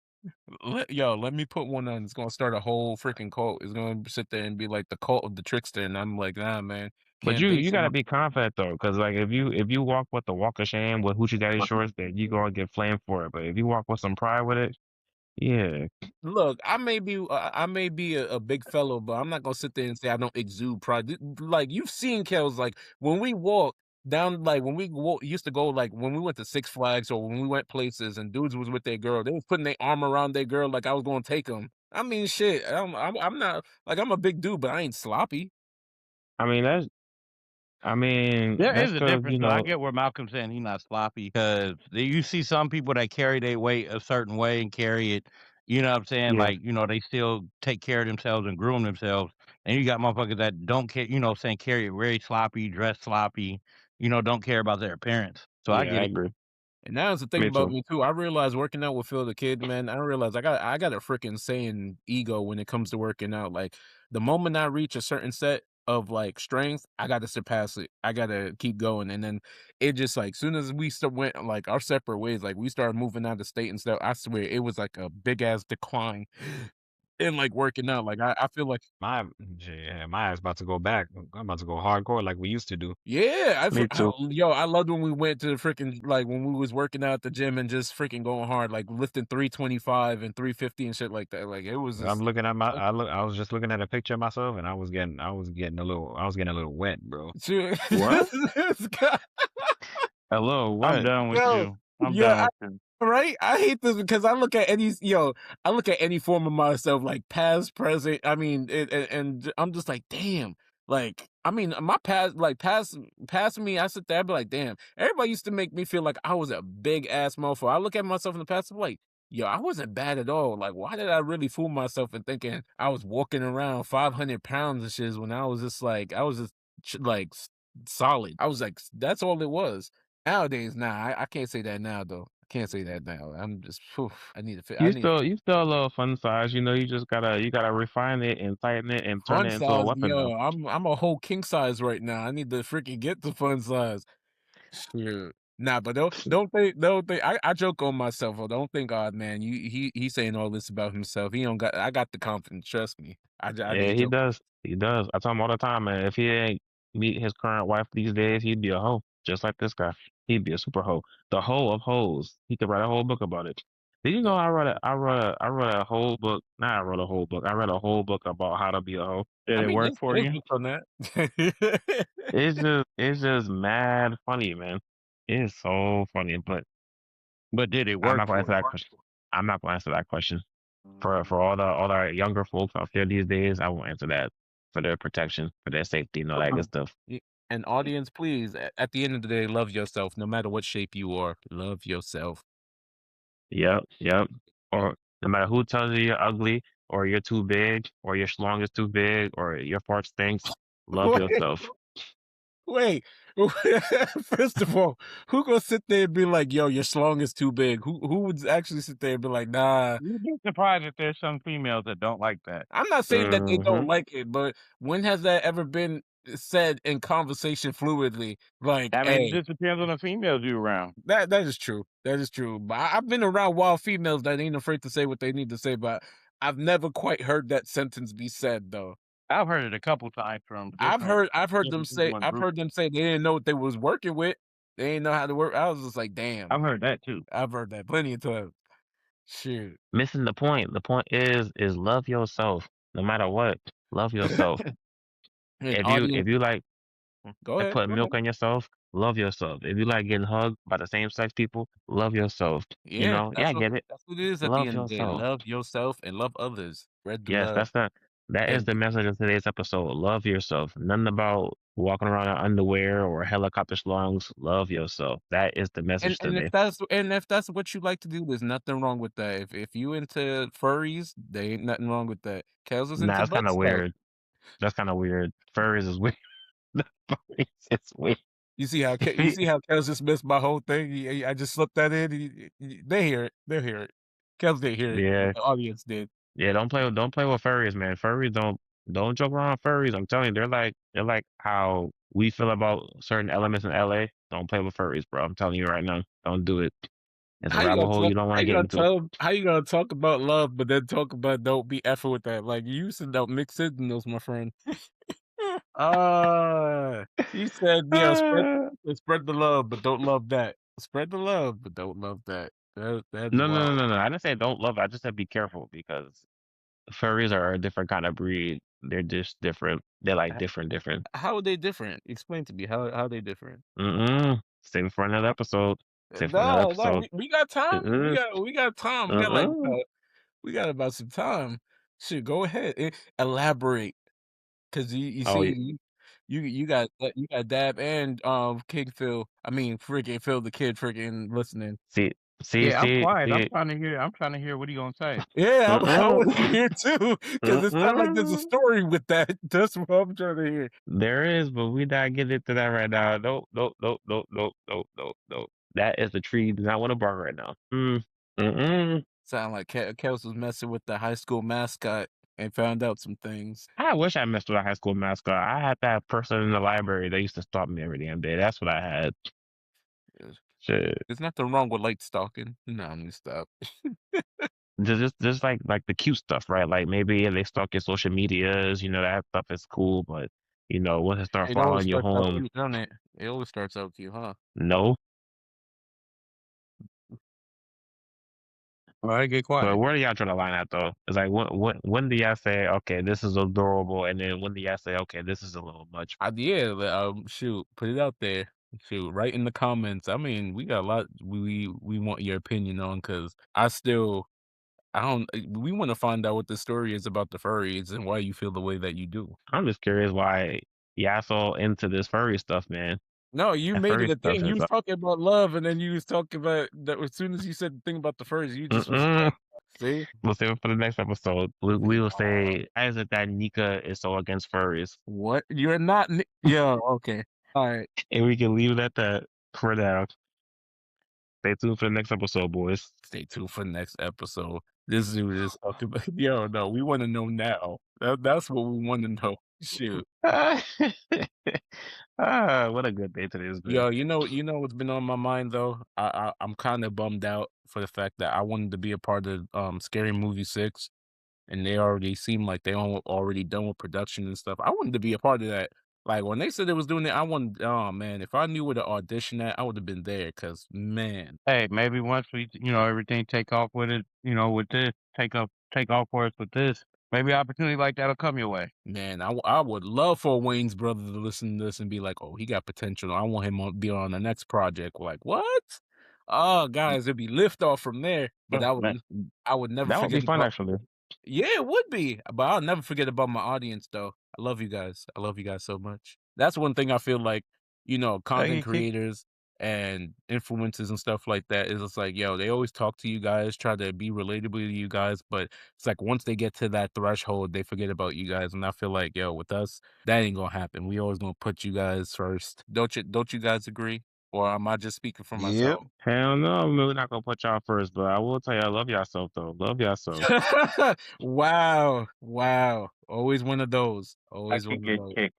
Let me put one on. It's gonna start a whole freaking cult. It's gonna sit there and be like the cult of the trickster, and I'm like, nah, man, But can't you base it gotta on. be confident though, because like if you walk with the walk of shame with hoochie daddy shorts, then you gonna get flamed for it. But if you walk with some pride with it, yeah. Look, I may be a big fellow, but I'm not gonna sit there and say I don't exude pride. Like you've seen Kels, like when we walk, down like when we used to go like when we went to Six Flags or when we went places and dudes was with their girl, they was putting their arm around their girl like I was gonna take them. I mean, shit. I'm not like I'm a big dude, but I ain't sloppy. I mean, There that's is a because difference, though. I get where Malcolm's saying he's not sloppy because you see some people that carry their weight a certain way and carry it, you know what I'm saying? yeah, Like, they still take care of themselves and groom themselves. And you got motherfuckers that don't care, saying carry it very sloppy, dress sloppy, don't care about their appearance. So I yeah, get I it. agree. And that's the thing Me about too. me too. I realized working out with Phil the Kid, man. I realized I got a freaking sane ego when it comes to working out. Like the moment I reach a certain set of like strength, I got to surpass it. I got to keep going. And then it just like soon as we went like our separate ways, like we started moving out of state and stuff. I swear it was like a big ass decline in like working out. Like I feel like My yeah, my ass about to go back. I'm about to go hardcore like we used to do. yeah, Me too. yo, I loved when we went to the freaking like when we was working out at the gym and just freaking going hard, like lifting 325 and 350 and shit like that. Like it was I'm just looking at I was just looking at a picture of myself and I was getting a little wet, bro. shoot. What? This guy- Hello, I'm what? done with yo, you. I'm done yeah, with you. right? I hate this because I look at any form of myself, like past, present. I mean, and I'm just like, damn. Like, I mean, my past, like past me, I sit there, I be like, damn. Everybody used to make me feel like I was a big ass motherfucker. I look at myself in the past, I'm like, yo, I wasn't bad at all. Like, why did I really fool myself in thinking I was walking around 500 pounds and shit when I was just like, I was just like solid. I was like, that's all it was. Nowadays, nah, I can't say that now though. I can't say that now. I'm just, phew, I need to fit. I need You still a little fun size. You just gotta refine it and tighten it and turn fun it into a size, weapon though. yo. I'm a whole king size right now. I need to freaking get the fun size. Shoot. Nah, but don't think I joke on myself. Or don't think, oh man, he's saying all this about himself. He don't got I got the confidence. Trust me. I Yeah, just he joke. does. He does. I tell him all the time, man. If he ain't meet his current wife these days, he'd be a hoe, just like this guy. He'd be a super hoe, the hoe of hoes. He could write a whole book about it. Did you know I wrote a whole book? Not I wrote a whole book. I read a whole book about how to be a hoe. Did I it mean, work for there's you? books on that. It's just mad funny, man. It's so funny, but But did it I'm work not gonna for answer you? that question. I'm not gonna answer that question. For Mm. all the younger folks out there these days, I won't answer that for their protection, for their safety, and all that good stuff. And audience, please, at the end of the day, love yourself, no matter what shape you are. Love yourself. Yep, yep. Or no matter who tells you you're ugly, or you're too big, or your schlong is too big, or your fart stinks, love Wait, yourself. wait. First of all, who gonna sit there and be like, "Yo, your schlong is too big"? Who would actually sit there and be like, "Nah"? You'd be surprised that there's some females that don't like that. I'm not saying that they don't Hmm. like it, but when has that ever been said in conversation fluidly? Like, I mean, it "Hey, just depends on the females you around. that is true. That is true." But I've been around wild females that ain't afraid to say what they need to say, but I've never quite heard that sentence be said though. I've heard it a couple times from different different people in I've groups. heard them say they didn't know what they was working with. They didn't know how to work. I was just like, damn. I've heard that too. I've heard that plenty of times. Shoot. Missing the point. The point is love yourself, no matter what. Love yourself. And audience, If you like go ahead. putting Go ahead. milk on yourself, love yourself. If you like getting hugged by the same sex people, love yourself. You Yeah, know, yeah, I get it. that's what it is at the Love end of the day. yourself. Love yourself and love others. Spread the Yes, love. that is And the message of today's episode. Love yourself. Nothing about walking around in underwear or helicopter slungs. Love yourself. That is the message today. and if that's what you like to do, there's nothing wrong with that. If you into furries, there ain't nothing wrong with that. Kels is Nah, into that's kind butt of stuff. weird. That's kind of weird. Furries is weird. Furries is weird. You see how Kels just missed my whole thing. I just slipped that in. They hear it. They hear it. Kels didn't hear it, but Yeah, the audience did. yeah. Don't play with furries, man. Furries don't joke around with furries. I'm telling you, they're like how we feel about certain elements in LA. Don't play with furries, bro. I'm telling you right now. Don't do it. It's a rabbit hole you don't want to get into. How you gonna talk about love, but then talk about don't be effing with that? Like you said, don't mix signals, my friend. He said, "Yo, spread the love, but don't love that. Spread the love, but don't love that." That's No, no, no, wild. no, no. I didn't say don't love it. I just said be careful because furries are a different kind of breed. They're just different. They're like H different. how are they different? Explain to me how they different. Save it for another episode. Save it for another No, no, episode. we got time. Mm-mm. We got time. We got, like, Mm-mm. we got about some time. Shit, go ahead, elaborate. 'Cause you Oh, see, you got Dab and, King Phil I mean, freaking Phil the Kid freaking listening. see, see, Yeah, I'm see, quiet. see. I'm trying to hear what he gonna say. Yeah, I Mm-mm. was here too, 'cause it sound like there's a Mm-mm. story with that. That's what I'm trying to hear. There is, but we not getting into that right now. Nope, nope, nope, nope, nope, nope, nope, nope. That is the tree. Do not want to bark right now. Mm-mm. Sound like Kels was messing with the high school mascot and found out some things. I wish I messed with a high school mascot. I had that person in the library that used to stalk me every damn day. That's what I had. There's Shit. there's nothing wrong with light stalking. No, let me stop. Just like the cute stuff, right? Like maybe they stalk your social medias, that stuff is cool, but once they start It always following your starts out home, cute, don't it? It always starts out cute, huh? no. All right, get So quiet. where do y'all draw the line at though? It's like when do y'all say, okay, this is adorable, and then when do y'all say, okay, this is a little much? Yeah, shoot, put it out there. Shoot, write in the comments. I mean, we got a lot we want your opinion on because I don't we want to find out what the story is about the furries and why you feel the way that you do. I'm just curious why y'all so into this furry stuff, man. No, you That made furry it a stuff thing. You is was talking about love, and then you was talking about that as soon as you said the thing about the furries, you just was mm-mm. see? We'll save it for the next episode. We will say, why is it that Nika is so against furries? What? You're not yeah, okay. All right. And we can leave it at that for now. Stay tuned for the next episode, boys. Stay tuned for the next episode. This dude is talking about yo, no, we want to know now. That's what we want to know. Shoot. What a good day today has been. Yo, you know what's been on my mind though? I'm kind of bummed out for the fact that I wanted to be a part of Scary Movie 6 and they already seem like they already done with production and stuff. I wanted to be a part of that. Like when they said they was doing it, I wanted oh man, if I knew where to audition at, I would have been there cuz man, Hey, maybe once we, everything take off with it, with this, take off for us with this, maybe opportunity like that'll come your way. man, I would love for Wayne's brother to listen to this and be like, "Oh, he got potential. I want him to be on the next project." Like, "What?" Oh, guys, it'd be lift off from there, but Oh, man, I would never that would be forget fun about actually. yeah, it would be, but I'll never forget about my audience, though. I love you guys. I love you guys so much. That's one thing I feel like, Hey, content you kick creators and influencers and stuff like that is it's like, yo, they always talk to you guys, try to be relatable to you guys, but it's like once they get to that threshold, they forget about you guys. And I feel like, yo, with us, that ain't gonna happen. We always gonna put you guys first. Don't you guys agree? Or am I just speaking for Yep. myself? Hell no, we're not gonna put y'all first, but I will tell you, I love y'all so though. Love y'all so. Wow. Wow. Always one of those. I Always can one of get those. kicked.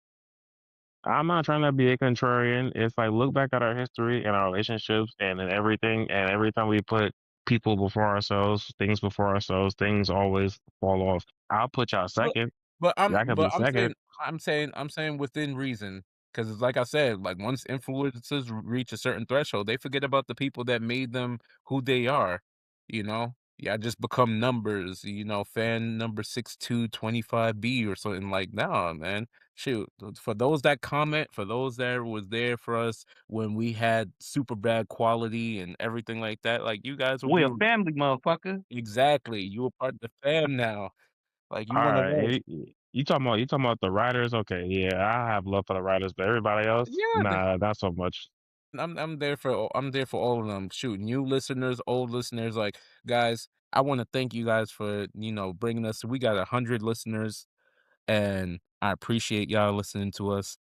I'm not trying to be a contrarian. It's like look back at our history and our relationships and everything, and every time we put people before ourselves, things always fall off. I'll put y'all But second. but I'm Y'all can be but I'm second. saying I'm saying within reason, because it's like I said, like once influencers reach a certain threshold, they forget about the people that made them who they are, you know? Yeah, just become numbers, fan number 6225B or something like, nah, man. Shoot, for those that comment, for those that was there for us when we had super bad quality and everything like that, like you guys will we a be family, motherfucker. exactly. You a part of the fam now. Like you All one of right. us. You talking about the writers? Okay, yeah, I have love for the writers, but everybody else, Yeah, nah, not so much. I'm there for all of them. Shoot, new listeners, old listeners, like guys, I want to thank you guys for bringing us. We got 100 listeners, and I appreciate y'all listening to us.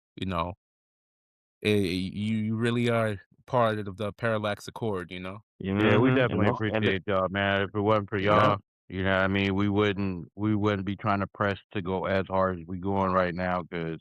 You really are part of the Parallax Accord. Yeah, we And definitely most and appreciate y'all, man. If it wasn't for yeah, y'all, you know what I mean, we wouldn't be trying to press to go as hard as we going right now because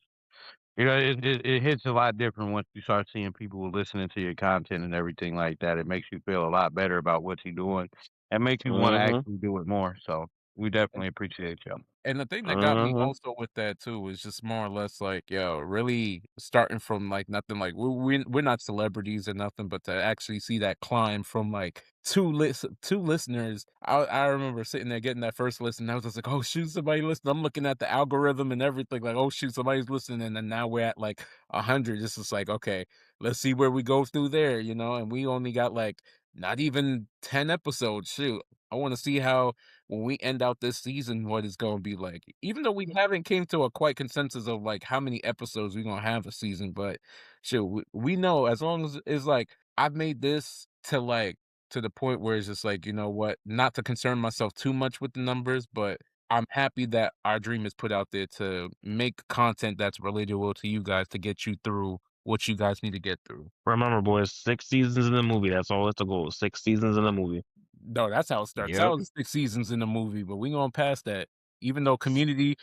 it hits a lot different once you start seeing people listening to your content and everything like that. It makes you feel a lot better about what you're doing and makes you want to hmm actually do it more. So We definitely appreciate y'all. And the thing that got me Mm-hmm. also with that too is just more or less like, yo, really starting from like nothing, like we're not celebrities or nothing, but to actually see that climb from like two listeners. I remember sitting there getting that first listen. I was just like, oh shoot, somebody listening. I'm looking at the algorithm and everything, like, oh shoot, somebody's listening. And then now we're at like 100. It's just like, okay, let's see where we go through there, and we only got like not even 10 episodes. Shoot. I want to see how when we end out this season, what it's gonna be like. Even though we haven't came to a quite consensus of like how many episodes we're gonna have a season, but shit, we know as long as it's like I've made this to the point where it's just like, you know what, not to concern myself too much with the numbers, but I'm happy that our dream is put out there to make content that's relatable to you guys to get you through what you guys need to get through. Remember, boys, 6 seasons in the movie. That's all it's the goal. 6 seasons in the movie. No, that's how it starts Yep. out is 6 seasons in the movie, but we gonna pass that. Even though community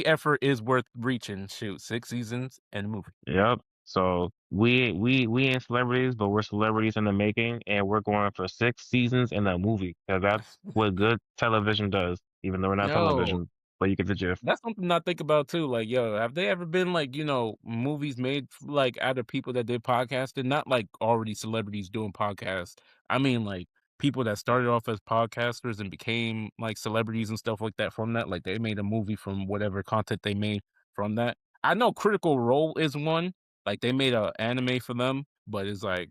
effort is worth reaching, shoot, 6 seasons and a movie. Yep. So we ain't celebrities, but we're celebrities in the making, and we're going for 6 seasons in a movie because that's what good television does. Even though we're not Yo, television, but you get the gist. that's something I think about too, like, yo, have they ever been, like, movies made like, out of people that did podcasting? Not, like, already celebrities doing podcasts. I mean, like, people that started off as podcasters and became, like, celebrities and stuff like that from that, like, they made a movie from whatever content they made from that. I know Critical Role is one, like, they made a anime for them, but it's like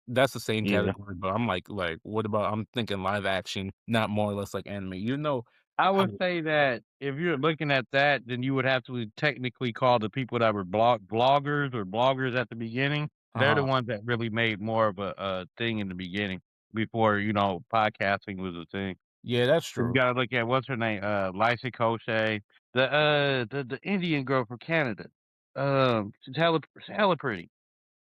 that's the same Yeah. category, but I'm like, what about I'm thinking live action, not more or less like anime. I I would say that if you're looking at that, then you would have to technically call the people that were bloggers or bloggers at the beginning. They're the uh-huh. ones that really made more of a thing in the beginning before, podcasting was a thing. Yeah, that's You true. gotta look at what's her name, Lisa Koshy, the Indian girl from Canada. She's hella pretty.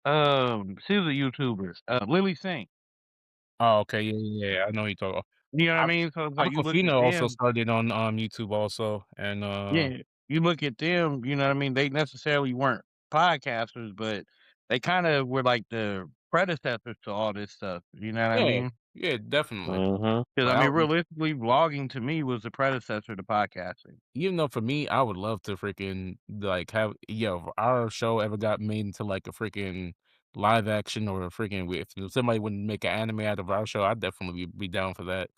She's a YouTuber. Lily Singh. Oh, okay, yeah, yeah, yeah, I know you talk You know what I about. mean? So it's like you look Aquafina at also them. started on, YouTube also, and, Yeah, you look at them, you know what I mean? They necessarily weren't podcasters, but they kinda were like the predecessors to all this stuff, you know what I yeah, mean? yeah, definitely. Mm-hmm. Because I But I mean, would realistically, vlogging to me was the predecessor to podcasting. even though for me, I would love to freaking, like, have if our show ever got made into, like, a freaking live action or a freaking if somebody would make an anime out of our show, I'd definitely be down for that.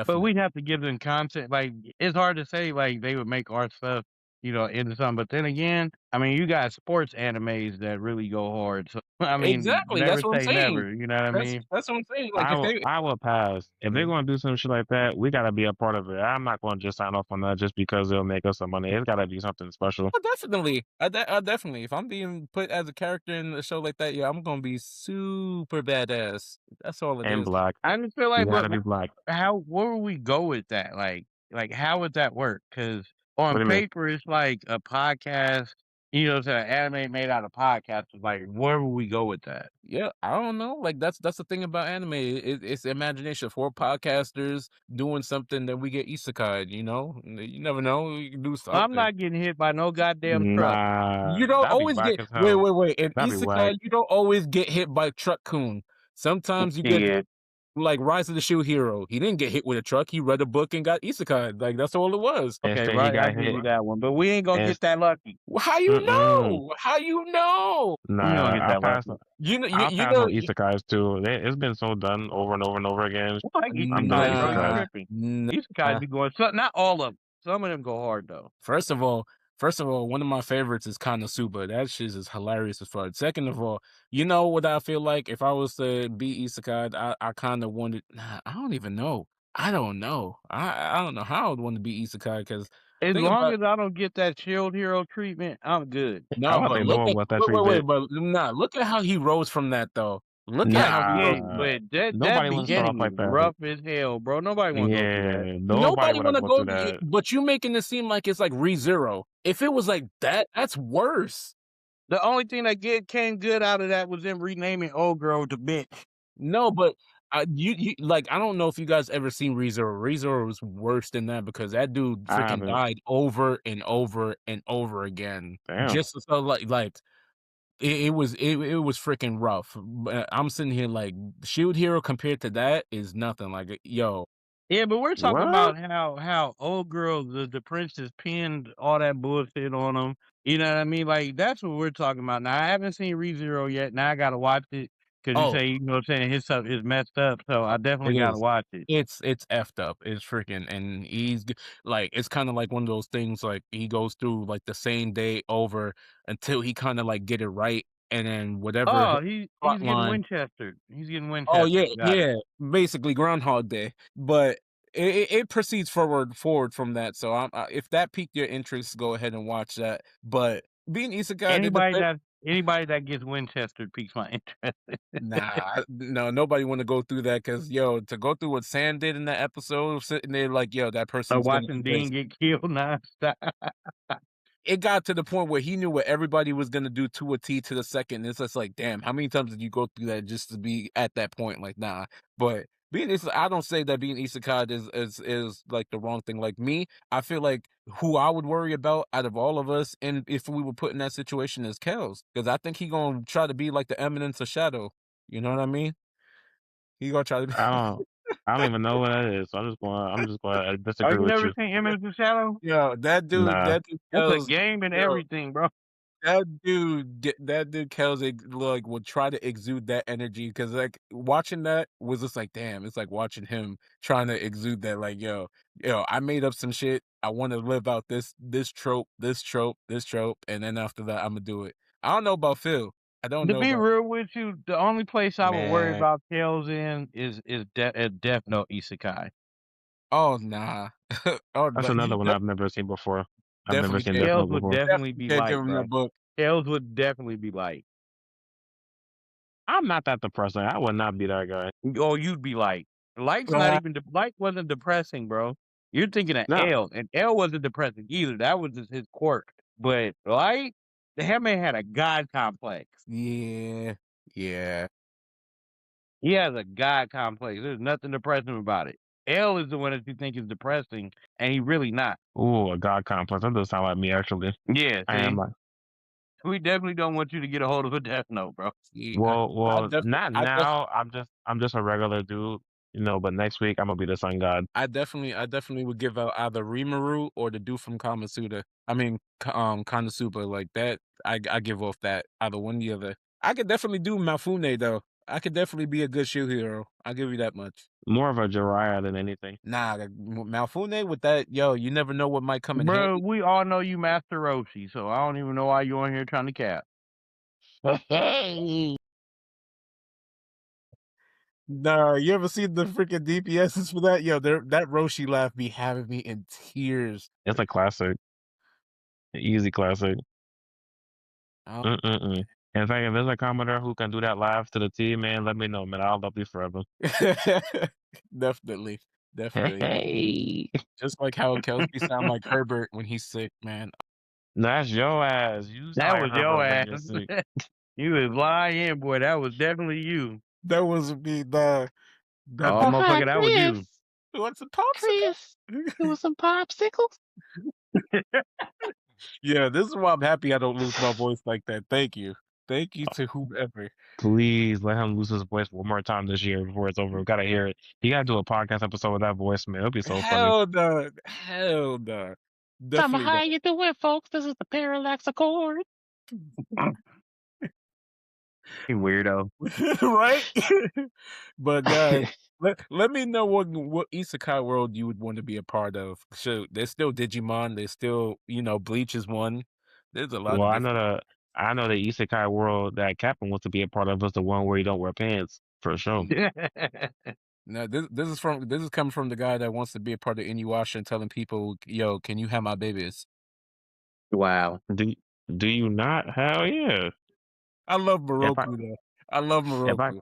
But Definitely. we'd have to give them content, like, it's hard to say, like, they would make our stuff, into something, but then again, I mean, you got sports animes that really go hard, so, I mean, Exactly, never that's what I'm say saying. never, you know what I mean? That's what I'm saying, like, if they I will pass. If they're Mhm. gonna do some shit like that, we gotta be a part of it. I'm not gonna just sign off on that just because it'll make us some money. It's gotta be something special Oh, definitely. Definitely. If I'm being put as a character in a show like that, yeah, I'm gonna be super badass. That's all it and is. black. I just feel You like, gotta but be black. how where would we go with that? Like how would that work? Because What on do you mean? paper, it's like a podcast, it's an anime made out of podcasts. Like, where would we go with that? Yeah, I don't know. Like that's the thing about anime. It's imagination for podcasters doing something that we get isekai. You never know. You can do I'm something. not getting hit by no goddamn truck. Nah, You don't that'd be always whack get as wait, hell. wait, wait. In That'd be whack. isekai, you don't always get hit by truck-kun. Sometimes you get Yeah. hit like Rise of the Shield Hero. He didn't get hit with a truck. He read a book and got isekai. Like that's all it was. Okay, Instead, he right. I got give hit. you that one, but we ain't gonna And get that lucky. How you mm-mm. know? How you know? We ain't gonna Nah, get I'll that pass. lucky. You know you I'll you pass know on isekais too. It's been so done over and over and over again. I like I'm done with isekai, bro. You isekais. nah, tripping? Isekai nah. be going. So, not all of them. Some of them go hard though. First of all, one of my favorites is Konosuba. That shit is hilarious as fuck. Second of all, you know what I feel like if I was to be isekai, I kind of wanted. Nah, I don't even know. I don't know. I don't know how I would want to be isekai because As think long about as I don't get that shield hero treatment, I'm good. I no, want to but say no look one at wants that wait, treatment. but nah, look at how he rose from that though. Look at I how he get rose it, from Nah, that. but that nobody wants to start off beginning is like that. rough as hell, bro. Nobody wanna go through that. Yeah, nobody Nobody want to want to go through go, that. but you making it seem like it's like ReZero. If it was like that, that's worse. The only thing that came good out of that was them renaming old girl to bitch. No, but you like I don't know if you guys ever seen ReZero. ReZero was worse than that because that dude I freaking haven't. died over and over and over again. Damn. Just so like it was freaking rough. But I'm sitting here like Shield Hero compared to that is nothing. Like yo, Yeah, but we're talking What? about how old girl, the princess pinned all that bullshit on him. You know what I mean? Like that's what we're talking about. Now I haven't seen ReZero yet. Now I gotta watch it because you Oh, say you know what I'm saying his stuff is messed up. So I definitely it gotta is. watch it. It's effed up. It's freaking, and like, it's kind of like one of those things. Like he goes through like the same day over until he kind of like get it right, and then whatever his Oh, plot he's getting line. Winchester. He's getting Oh yeah, Winchester. Got it. yeah. Basically Groundhog Day, but it proceeds forward from that. So if that piqued your interest, go ahead and watch that. But being isekai, Anybody that anybody that gets Winchester piques my interest. nah, no, nobody want to go through that because yo, to go through what Sam did in that episode, sitting there like yo, that person's gonna Watching embrace. Dean get killed nonstop. It got to the point where he knew what everybody was gonna do to a T to the second. It's just like, damn, how many times did you go through that just to be at that point? Like, nah. But I don't say that being isekai is like the wrong thing. Like me, I feel like who I would worry about out of all of us, and if we were put in that situation, is Kels, because I think he gonna try to be like the Eminence of Shadow. You know what I mean? He gonna try to be. I don't. I don't even know what that is. So I'm just gonna Oh, disagree you with never you. seen Eminence of Shadow? Yo, Nah. that dude That's a Kels. game and Yo, everything, bro. that dude Kels, like, would try to exude that energy because like watching that was just like, damn, it's like watching him trying to exude that, like, yo, I made up some shit. I want to live out this trope, this trope, and then after that, I'm gonna do it. I don't know about Phil. I don't To know be about. real with you, the only place I would worry Man, about Tails in is Death Note Isekai. Oh nah. Oh, That's but you another one I've never seen before. I've never definitely seen can't Death Tails Note would before. definitely definitely be can't give light, him that bro. book. Tails would definitely be light. I'm not that depressing. I would not be that guy. Oh, you'd be light. Light's not Uh, even light wasn't depressing, bro. You're thinking of No. L, and L wasn't depressing either. That was just his quirk. But light, the man had a god complex. yeah, yeah. He has a god complex. There's nothing depressing about it. L is the one that you think is depressing, and he really not. Ooh, a god complex. That does sound like me actually. Yeah, I am see, like, we definitely don't want you to get a hold of a Death Note, bro. See, well, not I definitely, now. I'm just a regular dude, but next week I'm gonna be the sun god. I definitely would give out either Rimuru or the dude from Kamasuda. I mean, Konosuba, like that. I give off that either one or the other. I could definitely do Malfune though. I could definitely be a good shield hero. I'll give you that much. More of a Jiraiya than anything. Nah, like, Malfune with that, yo, you never know what might come in Bro, handy. we all know you Master Roshi, so I don't even know why you on here trying to cap. Hey, Nah, you ever seen the freaking DPSs for that? Yo, that Roshi laugh be having me in tears. it's a classic, an easy classic. Oh. Mm-mm-mm. In fact, if there's a Commodore who can do that live to the T, man, let me know, man. I'll love you forever. Definitely, definitely. Hey, Just like how Kelsey sound like Herbert when he's sick, man. that's your ass. You sound That like was Herbert your when ass. you're sick. You was lying, boy. That was definitely you. That was me, the Oh, Oh, hi, motherfucker, that was Chris. you. what's a popsicle? Chris, you want some popsicles? Yeah, this is why I'm happy I don't lose my voice like that. Thank you. Thank you to whomever. Please let him lose his voice one more time this year before it's over. We gotta hear it. He gotta do a podcast episode with that voice, man. It'll be so funny. Hell no. Hell no. Definitely How not. you doing, folks? This is the Parallax Accord. You weirdo. Right? But guys, let me know what isekai world you would want to be a part of. Shoot, there's still Digimon, there's still, Bleach is one. There's a lot Well, of different. I know the isekai world that Captain wants to be a part of is the one where you don't wear pants for sure. Now this is coming from the guy that wants to be a part of Inuyasha and telling people, yo, can you have my babies? Wow. Do you not? Hell yeah. I love If I Moroku though. I love if I Moroku.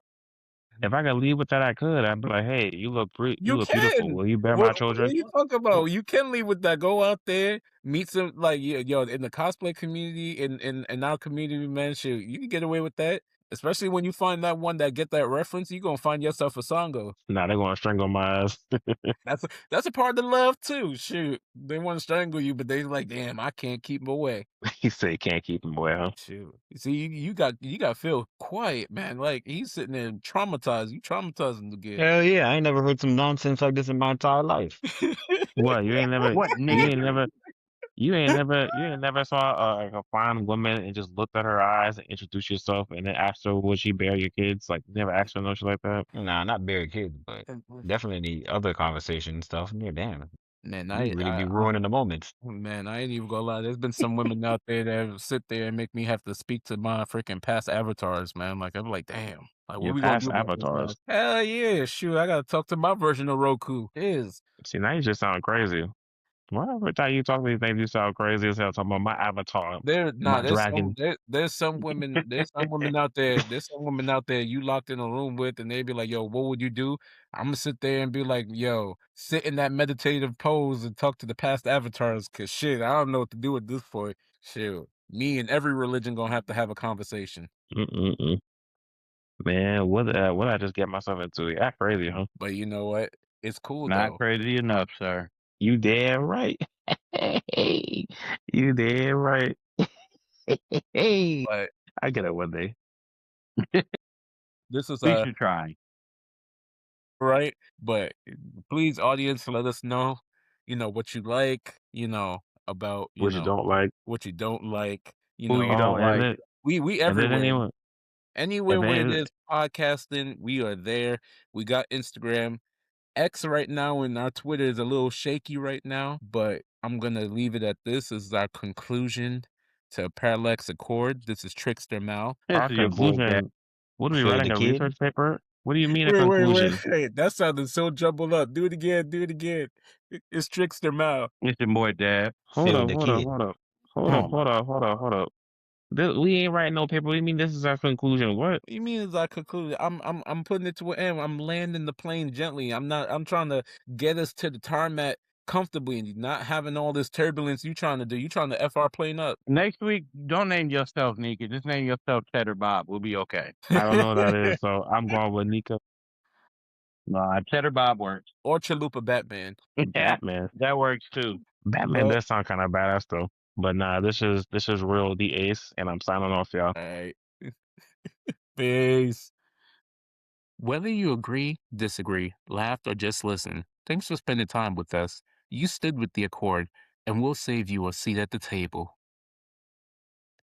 if I could leave with that, I could. I'd be like, hey, you You look beautiful. can. Will you bear my What children? are you talking about? You can leave with that. Go out there, meet some like yo in the cosplay community in our community, man. Shoot, you can get away with that. Especially when you find that one that get that reference, you gonna find yourself a Sango. Nah, they're gonna strangle my ass. That's a part of love too. Shoot, they want to strangle you, but they like, damn, I can't keep them away. He said he can't keep him away, huh? Shoot, see, you got Phil quiet, man. Like he's sitting there traumatized. You traumatizing the kid. Hell yeah, I ain't never heard some nonsense like this in my entire life. What? You ain't never, What you nigga? ain't never, you ain't never saw like a fine woman and just looked at her eyes and introduced yourself and then asked her would she bear your kids? Like you never asked her no shit like that. Nah, not bury kids, but definitely other conversation and stuff. Yeah, damn. Man, You really be ruining the moments. man, I ain't even gonna lie. There's been some women out there that sit there and make me have to speak to my freaking past avatars, man. Like I'm like, damn. Like, what Your we gonna do past about this now? avatars. Hell yeah, shoot. I gotta talk to my version of Roku. Is See, now you just sound crazy. Why every time you talk to these things, you sound crazy as hell talking about my avatar, my dragon. there's some women out there you locked in a room with and they be like, yo, what would you do? I'm gonna sit there and be like, yo, sit in that meditative pose and talk to the past avatars, cause shit, I don't know what to do with this for. Shit. Me and every religion gonna have to have a conversation. Mm-mm-mm. Man, what I just get myself into? Yeah, crazy, huh? But you know what? It's cool Not though. crazy enough, sir. You damn right. You damn right. Hey, But I get it one day. this is At least you're trying. right? But please, audience, let us know, what you like, about, What you don't like. what you don't like, Who you Oh, don't like. we and then everywhere. anyone, Anywhere and where then there's podcasting, we are there. We got Instagram. X right now and our Twitter is a little shaky right now, but I'm gonna leave it at this. This is our conclusion to Parallax Accord. This is Trickster Mal. This our is your boy Dad. conclusion. What are we Phil writing the a Kid. research paper? What do you mean a Wait. conclusion? Hey, that sounded so jumbled up. Do it again. Do it again. It's Trickster Mal. This your boy Dad. Hold Phil up, the hold up, Kid. hold up, hold Come up, on, man. hold up, hold up, hold up. We ain't writing no paper. What do you mean this is our conclusion? What? What you mean as I concluded? I'm putting it to an end. I'm landing the plane gently. I'm trying to get us to the tarmac comfortably and not having all this turbulence you trying to do. You trying to F our plane up. Next week, don't name yourself Nika. Just name yourself Cheddar Bob. We'll be okay. I don't know what that is, so I'm going with Nika. Nah, Cheddar Bob works. Or Chalupa Batman. Yeah, Batman. that works too. Batman But does sound kind of badass though. But nah, this is real the ace, and I'm signing off, y'all. all right. Peace. Whether you agree, disagree, laughed, or just listen, thanks for spending time with us. You stood with the Accord, and we'll save you a seat at the table.